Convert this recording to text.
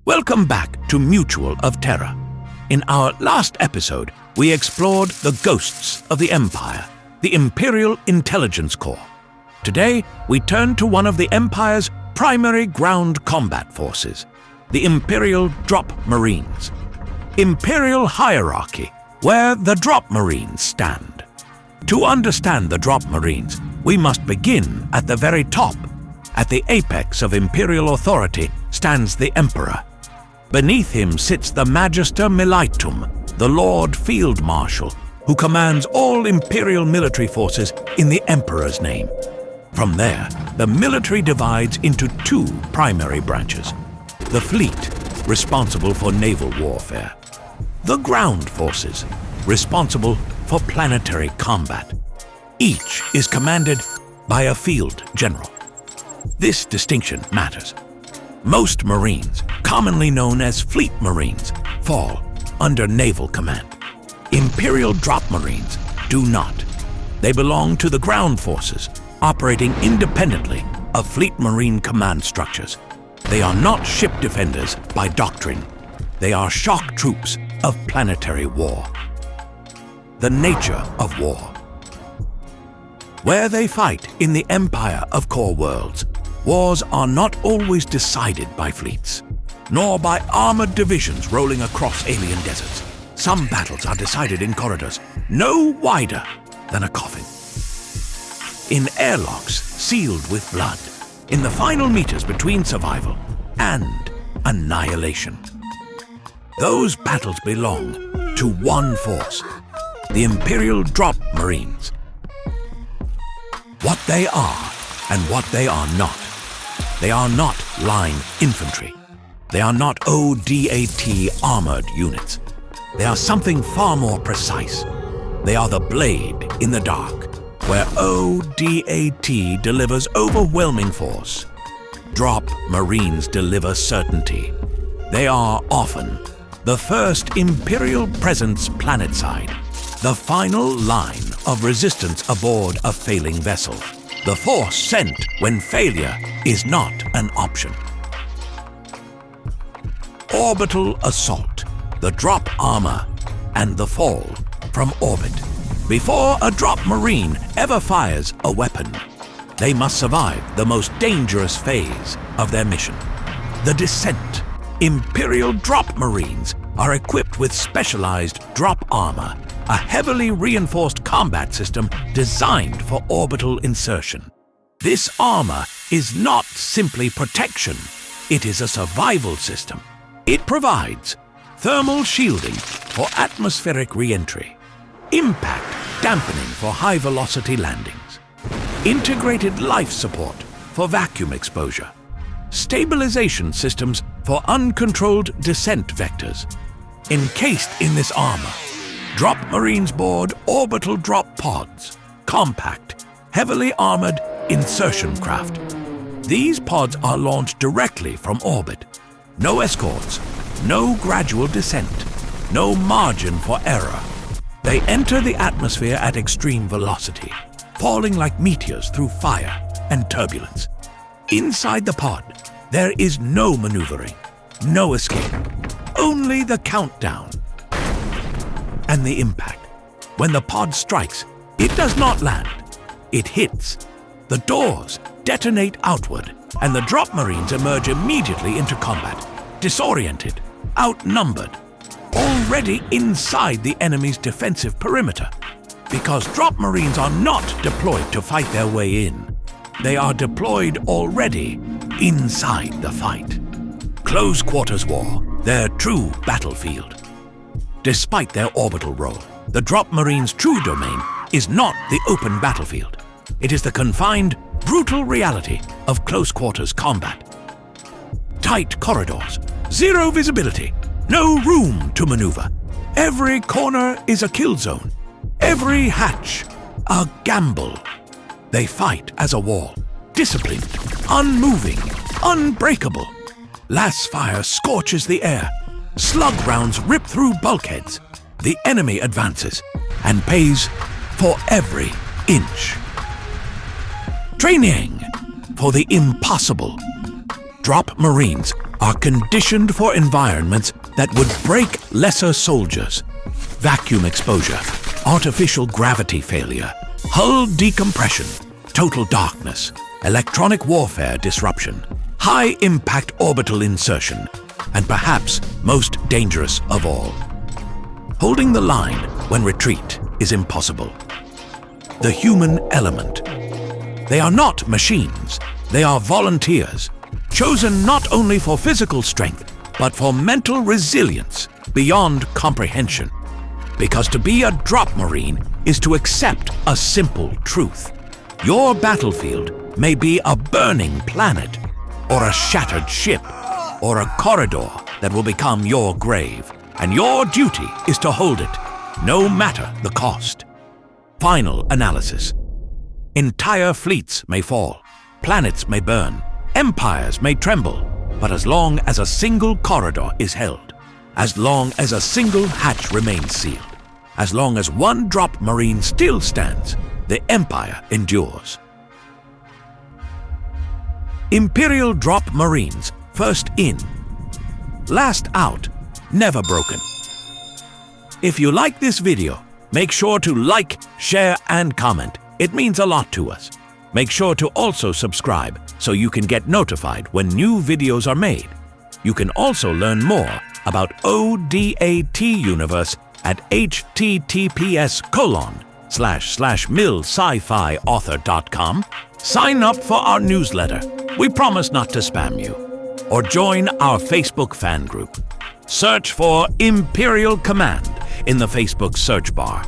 Welcome back to Mutual of Terror. In our last episode, we explored the ghosts of the Empire, the Imperial Intelligence Corps. Today, we turn to one of the Empire's primary ground combat forces, the Imperial Drop Marines. Imperial hierarchy, where the Drop Marines stand. To understand the Drop Marines, we must begin at the very top. At the apex of Imperial authority stands the Emperor. Beneath him sits the Magister Militum, the Lord Field Marshal, who commands all Imperial military forces in the Emperor's name. From there, the military divides into two primary branches. The fleet, responsible for naval warfare. The ground forces, responsible for planetary combat. Each is commanded by a field general. This distinction matters. Most Marines, commonly known as Fleet Marines, fall under naval command. Imperial Drop Marines do not. They belong to the ground forces, operating independently of Fleet Marine command structures. They are not ship defenders by doctrine. They are shock troops of planetary war. The nature of war. Where they fight in the Empire of Core Worlds, wars are not always decided by fleets, nor by armored divisions rolling across alien deserts. Some battles are decided in corridors no wider than a coffin. In airlocks sealed with blood, in the final meters between survival and annihilation. Those battles belong to one force, the Imperial Drop Marines. What they are and what they are not. They are not line infantry. They are not ODAT armored units. They are something far more precise. They are the blade in the dark, where ODAT delivers overwhelming force. Drop Marines deliver certainty. They are often the first Imperial presence planetside, the final line of resistance aboard a failing vessel. The force sent when failure is not an option. Orbital assault, the drop armor, and the fall from orbit. Before a Drop Marine ever fires a weapon, they must survive the most dangerous phase of their mission, the descent. Imperial Drop Marines are equipped with specialized drop armor, a heavily reinforced combat system designed for orbital insertion. This armor is not simply protection, it is a survival system. It provides thermal shielding for atmospheric re-entry, impact dampening for high-velocity landings, integrated life support for vacuum exposure, stabilization systems for uncontrolled descent vectors. Encased in this armor, Drop Marines board orbital drop pods, compact, heavily armored insertion craft. These pods are launched directly from orbit. No escorts, no gradual descent, no margin for error. They enter the atmosphere at extreme velocity, falling like meteors through fire and turbulence. Inside the pod, there is no maneuvering, no escape, only the countdown and the impact. When the pod strikes, it does not land, it hits. The doors detonate outward, and the Drop Marines emerge immediately into combat, disoriented, outnumbered, already inside the enemy's defensive perimeter. Because Drop Marines are not deployed to fight their way in. They are deployed already inside the fight. Close quarters war, their true battlefield. Despite their orbital role, the Drop Marines' true domain is not the open battlefield. It is the confined, brutal reality of close quarters combat. Tight corridors, zero visibility, no room to maneuver. Every corner is a kill zone. Every hatch, a gamble. They fight as a wall, disciplined, unmoving, unbreakable. Las fire scorches the air. Slug rounds rip through bulkheads. The enemy advances and pays for every inch. Training for the impossible. Drop Marines are conditioned for environments that would break lesser soldiers. Vacuum exposure, artificial gravity failure, hull decompression, total darkness, electronic warfare disruption, high-impact orbital insertion, and perhaps most dangerous of all, holding the line when retreat is impossible. The human element. They are not machines, they are volunteers, chosen not only for physical strength, but for mental resilience beyond comprehension. Because to be a drop marine is to accept a simple truth. Your battlefield may be a burning planet, or a shattered ship, or a corridor that will become your grave, and your duty is to hold it, no matter the cost. Final analysis. Entire fleets may fall, planets may burn, empires may tremble, but as long as a single corridor is held, as long as a single hatch remains sealed, as long as one drop marine still stands, the Empire endures. Imperial Drop Marines, first in, last out, never broken. If you like this video, make sure to like, share, and comment. It means a lot to us. Make sure to also subscribe so you can get notified when new videos are made. You can also learn more about ODAT Universe at https://millsci-fi author.com. Sign up for our newsletter. We promise not to spam you. Or join our Facebook fan group. Search for Imperial Command in the Facebook search bar.